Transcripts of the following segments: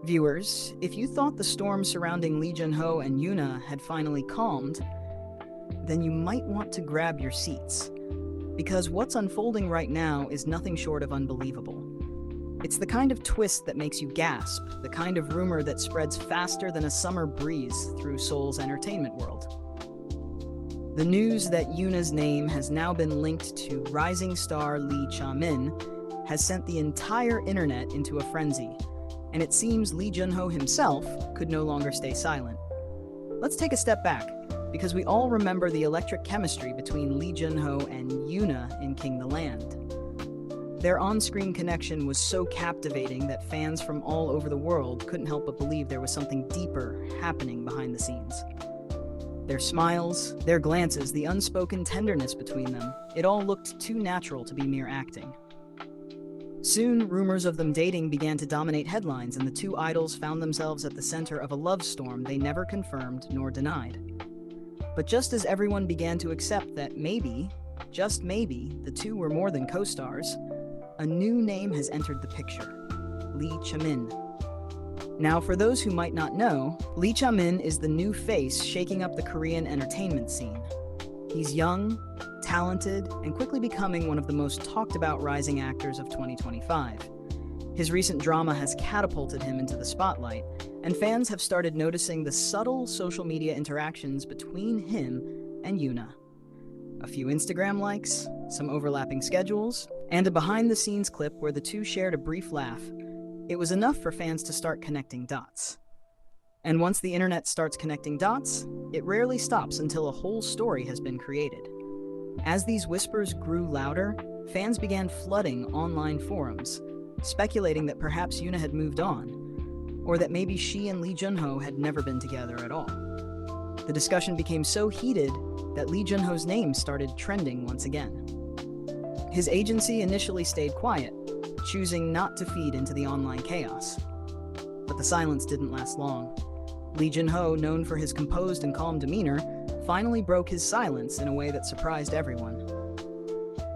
Viewers, if you thought the storm surrounding Lee Jun-ho and YoonA had finally calmed, then you might want to grab your seats. Because what's unfolding right now is nothing short of unbelievable. It's the kind of twist that makes you gasp, the kind of rumor that spreads faster than a summer breeze through Seoul's entertainment world. The news that YoonA's name has now been linked to rising star Lee Jun-ho has sent the entire internet into a frenzy, and it seems Lee Jun-ho himself could no longer stay silent. Let's take a step back, because we all remember the electric chemistry between Lee Jun-ho and YoonA in King the Land. Their on-screen connection was so captivating that fans from all over the world couldn't help but believe there was something deeper happening behind the scenes. Their smiles, their glances, the unspoken tenderness between them, it all looked too natural to be mere acting. Soon, rumors of them dating began to dominate headlines, and the two idols found themselves at the center of a love storm they never confirmed nor denied. But just as everyone began to accept that maybe, just maybe, the two were more than co-stars, a new name has entered the picture: Lee Jun-ho. Now, for those who might not know, Lee Jun-ho is the new face shaking up the Korean entertainment scene. He's young, talented, and quickly becoming one of the most talked-about rising actors of 2025. His recent drama has catapulted him into the spotlight, and fans have started noticing the subtle social media interactions between him and YoonA. A few Instagram likes, some overlapping schedules, and a behind-the-scenes clip where the two shared a brief laugh. It was enough for fans to start connecting dots. And once the internet starts connecting dots, it rarely stops until a whole story has been created. As these whispers grew louder, fans began flooding online forums, speculating that perhaps YoonA had moved on, or that maybe she and Lee Jun-ho had never been together at all. The discussion became so heated that Lee Jun-ho's name started trending once again. His agency initially stayed quiet, choosing not to feed into the online chaos. But the silence didn't last long. Lee Jun-ho, known for his composed and calm demeanor, finally broke his silence in a way that surprised everyone.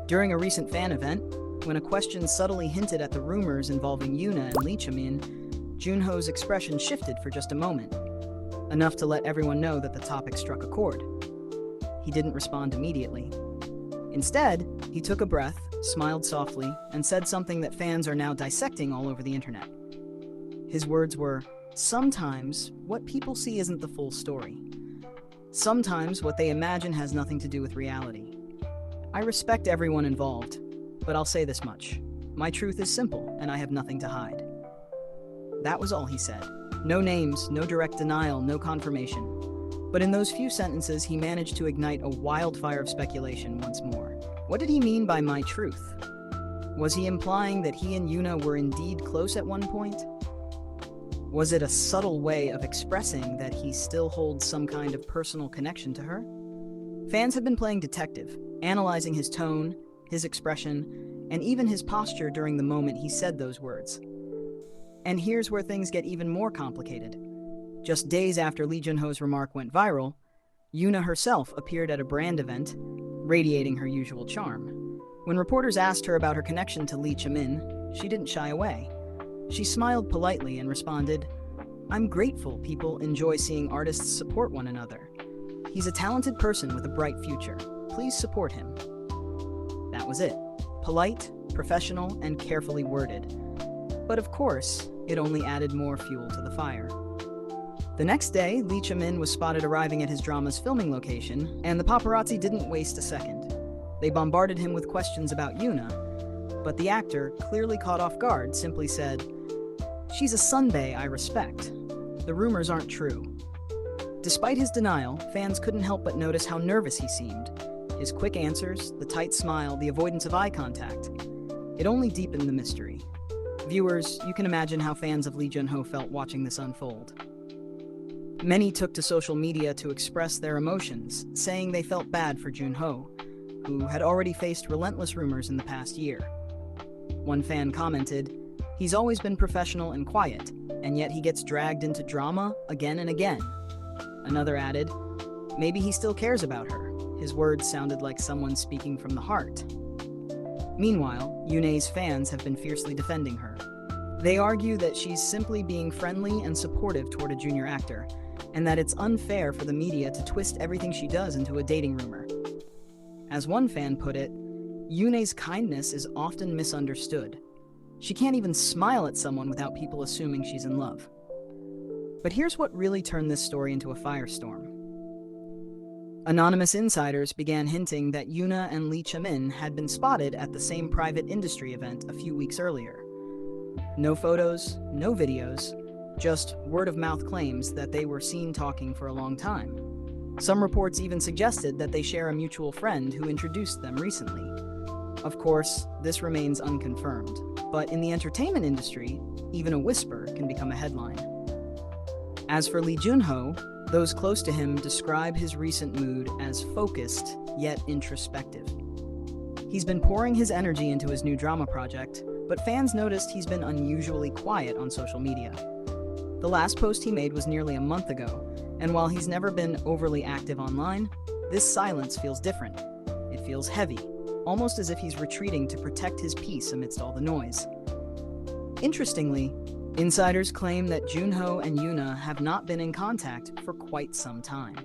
During a recent fan event, when a question subtly hinted at the rumors involving YoonA and Lee Jun-ho's expression shifted for just a moment, enough to let everyone know that the topic struck a chord. He didn't respond immediately. Instead, he took a breath, smiled softly, and said something that fans are now dissecting all over the internet. His words were, "Sometimes, what people see isn't the full story. Sometimes, what they imagine has nothing to do with reality. I respect everyone involved, but I'll say this much. My truth is simple, and I have nothing to hide." That was all he said. No names, no direct denial, no confirmation. But in those few sentences, he managed to ignite a wildfire of speculation once more. What did he mean by my truth? Was he implying that he and YoonA were indeed close at one point? Was it a subtle way of expressing that he still holds some kind of personal connection to her? Fans have been playing detective, analyzing his tone, his expression, and even his posture during the moment he said those words. And here's where things get even more complicated. Just days after Lee Jun-ho's remark went viral, YoonA herself appeared at a brand event, radiating her usual charm. When reporters asked her about her connection to Lee Jun-ho, she didn't shy away. She smiled politely and responded, "I'm grateful people enjoy seeing artists support one another. He's a talented person with a bright future. Please support him." That was it. Polite, professional, and carefully worded. But of course, it only added more fuel to the fire. The next day, Lee Jun-ho was spotted arriving at his drama's filming location, and the paparazzi didn't waste a second. They bombarded him with questions about YoonA, but the actor, clearly caught off guard, simply said, "She's a sunbae I respect. The rumors aren't true." Despite his denial, fans couldn't help but notice how nervous he seemed. His quick answers, the tight smile, the avoidance of eye contact. It only deepened the mystery. Viewers, you can imagine how fans of Lee Jun-ho felt watching this unfold. Many took to social media to express their emotions, saying they felt bad for Jun-ho, who had already faced relentless rumors in the past year. One fan commented, "He's always been professional and quiet, and yet he gets dragged into drama again and again." Another added, "Maybe he still cares about her." His words sounded like someone speaking from the heart. Meanwhile, YoonA's fans have been fiercely defending her. They argue that she's simply being friendly and supportive toward a junior actor, and that it's unfair for the media to twist everything she does into a dating rumor. As one fan put it, YoonA's kindness is often misunderstood. She can't even smile at someone without people assuming she's in love. But here's what really turned this story into a firestorm. Anonymous insiders began hinting that YoonA and Lee Jun-ho had been spotted at the same private industry event a few weeks earlier. No photos, no videos, just word-of-mouth claims that they were seen talking for a long time. Some reports even suggested that they share a mutual friend who introduced them recently. Of course, this remains unconfirmed, but in the entertainment industry, even a whisper can become a headline. As for Lee Jun-ho, those close to him describe his recent mood as focused, yet introspective. He's been pouring his energy into his new drama project, but fans noticed he's been unusually quiet on social media. The last post he made was nearly a month ago, and while he's never been overly active online, this silence feels different. It feels heavy, almost as if he's retreating to protect his peace amidst all the noise. Interestingly, insiders claim that Jun-ho and YoonA have not been in contact for quite some time.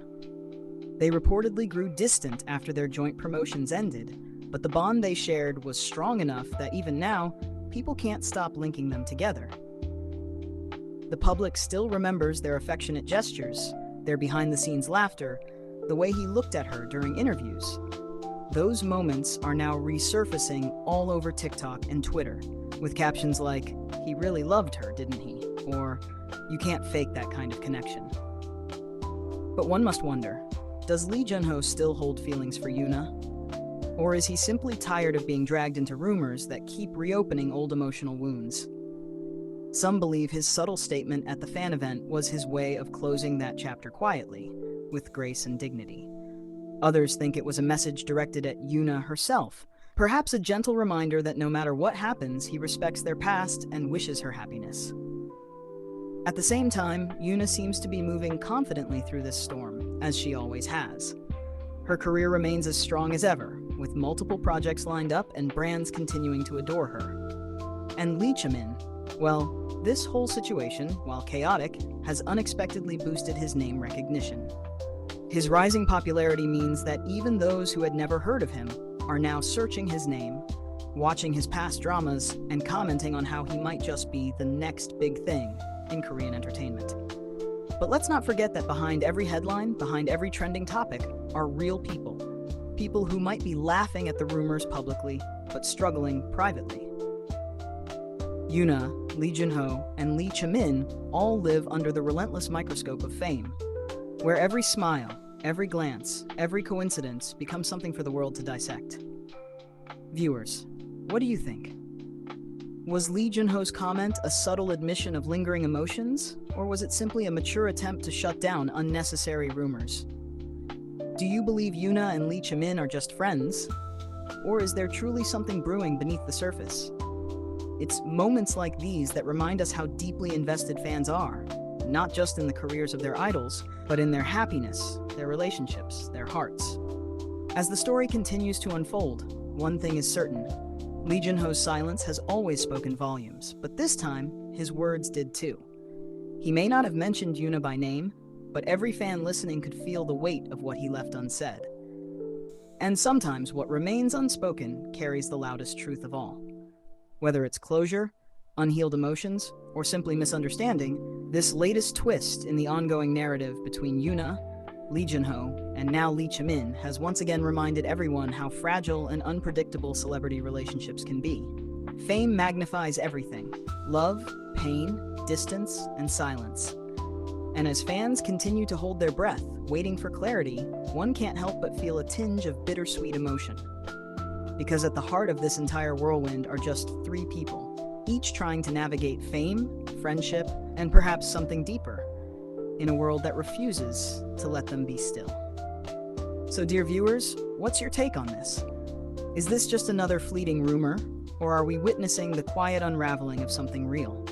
They reportedly grew distant after their joint promotions ended, but the bond they shared was strong enough that even now, people can't stop linking them together. The public still remembers their affectionate gestures, their behind-the-scenes laughter, the way he looked at her during interviews. Those moments are now resurfacing all over TikTok and Twitter, with captions like, "He really loved her, didn't he?" Or, "You can't fake that kind of connection." But one must wonder, does Lee Jun-ho still hold feelings for YoonA? Or is he simply tired of being dragged into rumors that keep reopening old emotional wounds? Some believe his subtle statement at the fan event was his way of closing that chapter quietly, with grace and dignity. Others think it was a message directed at YoonA herself, perhaps a gentle reminder that no matter what happens, he respects their past and wishes her happiness. At the same time, YoonA seems to be moving confidently through this storm, as she always has. Her career remains as strong as ever, with multiple projects lined up and brands continuing to adore her. And Lee Jun-ho, well, this whole situation, while chaotic, has unexpectedly boosted his name recognition. His rising popularity means that even those who had never heard of him are now searching his name, watching his past dramas, and commenting on how he might just be the next big thing in Korean entertainment. But let's not forget that behind every headline, behind every trending topic, are real people. People who might be laughing at the rumors publicly, but struggling privately. YoonA, Lee Jun-ho, and Lee Jun-ho all live under the relentless microscope of fame, where every smile, every glance, every coincidence becomes something for the world to dissect. Viewers, what do you think? Was Lee Jun-ho's comment a subtle admission of lingering emotions, or was it simply a mature attempt to shut down unnecessary rumors? Do you believe YoonA and Lee Jun-ho are just friends, or is there truly something brewing beneath the surface? It's moments like these that remind us how deeply invested fans are, not just in the careers of their idols, but in their happiness, their relationships, their hearts. As the story continues to unfold, one thing is certain. Lee Jun-ho's silence has always spoken volumes, but this time, his words did too. He may not have mentioned YoonA by name, but every fan listening could feel the weight of what he left unsaid. And sometimes what remains unspoken carries the loudest truth of all. Whether it's closure, unhealed emotions, or simply misunderstanding, this latest twist in the ongoing narrative between YoonA, Lee Jun-ho, and now Lee Jun-ho has once again reminded everyone how fragile and unpredictable celebrity relationships can be. Fame magnifies everything: love, pain, distance, and silence. And as fans continue to hold their breath, waiting for clarity, one can't help but feel a tinge of bittersweet emotion. Because at the heart of this entire whirlwind are just three people, each trying to navigate fame, friendship, and perhaps something deeper, in a world that refuses to let them be still. So dear viewers, what's your take on this? Is this just another fleeting rumor, or are we witnessing the quiet unraveling of something real?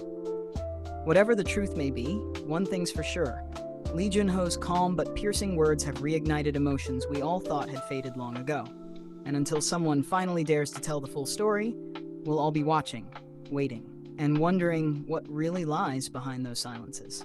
Whatever the truth may be, one thing's for sure. Lee Jun-ho's calm but piercing words have reignited emotions we all thought had faded long ago. And until someone finally dares to tell the full story, we'll all be watching, waiting. and wondering what really lies behind those silences.